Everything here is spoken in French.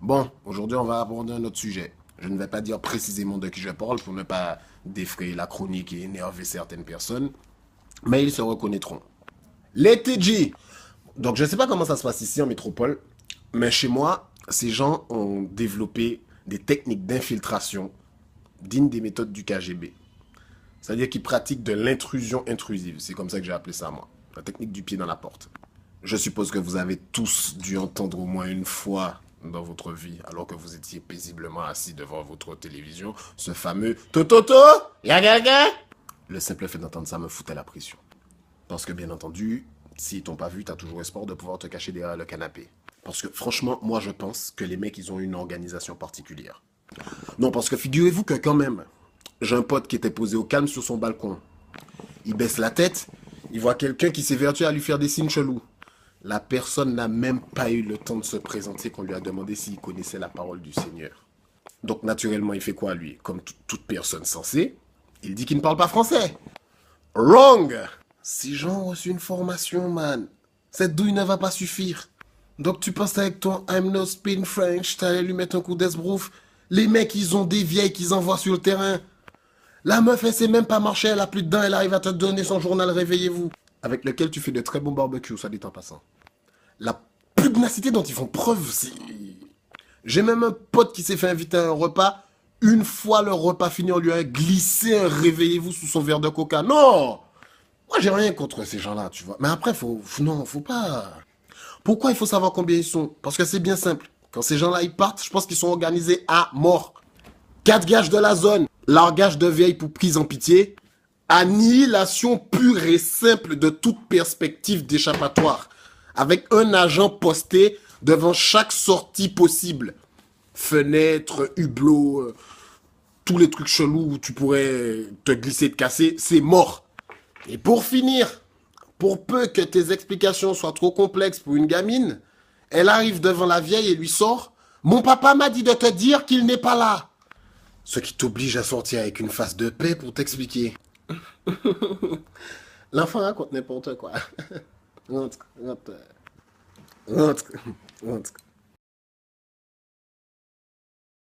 Bon, aujourd'hui, on va aborder un autre sujet. Je ne vais pas dire précisément de qui je parle pour ne pas défrayer la chronique et énerver certaines personnes, mais ils se reconnaîtront. Les TG. Donc, je ne sais pas comment ça se passe ici en métropole, mais chez moi, ces gens ont développé des techniques d'infiltration dignes des méthodes du KGB. C'est-à-dire qu'ils pratiquent de l'intrusion intrusive. C'est comme ça que j'ai appelé ça, moi. La technique du pied dans la porte. Je suppose que vous avez tous dû entendre au moins une fois dans votre vie, alors que vous étiez paisiblement assis devant votre télévision, ce fameux Tototo, y'a quelqu'un? Le simple fait d'entendre ça me foutait la pression. Parce que bien entendu, s'ils t'ont pas vu, t'as toujours espoir de pouvoir te cacher derrière le canapé. Parce que franchement, moi je pense que les mecs, ils ont une organisation particulière. Non, parce que figurez-vous que quand même, j'ai un pote qui était posé au calme sur son balcon. Il baisse la tête, il voit quelqu'un qui s'évertue à lui faire des signes chelous. La personne n'a même pas eu le temps de se présenter qu'on lui a demandé s'il connaissait la parole du Seigneur. Donc naturellement, il fait quoi lui? Comme toute personne sensée, il dit qu'il ne parle pas français. Wrong! Ces gens ont reçu une formation, man. Cette douille ne va pas suffire. Donc tu penses avec ton I'm no speaking French, t'allais lui mettre un coup d'esbrouf. Les mecs, ils ont des vieilles qu'ils envoient sur le terrain. La meuf, elle sait même pas marcher, elle a plus de dents, elle arrive à te donner son journal Réveillez-vous. Avec lequel tu fais de très bons barbecues, ça dit en passant. La pugnacité dont ils font preuve, c'est... J'ai même un pote qui s'est fait inviter à un repas. Une fois le repas fini, on lui a glissé un Réveillez-vous sous son verre de coca. Non! Moi, j'ai rien contre ces gens-là, tu vois. Mais après, non, faut pas... Pourquoi il faut savoir combien ils sont? Parce que c'est bien simple. Quand ces gens-là, ils partent, je pense qu'ils sont organisés à mort. 4 gages de la zone. Largage de vieille pour prise en pitié. Annihilation pure et simple de toute perspective d'échappatoire. Avec un agent posté devant chaque sortie possible. Fenêtre, hublot, tous les trucs chelous où tu pourrais te glisser, te casser, c'est mort. Et pour finir, pour peu que tes explications soient trop complexes pour une gamine, elle arrive devant la vieille et lui sort « Mon papa m'a dit de te dire qu'il n'est pas là !» Ce qui t'oblige à sortir avec une face de paix pour t'expliquer. L'enfant raconte n'importe quoi. Rentre, rentre, rentre, rentre.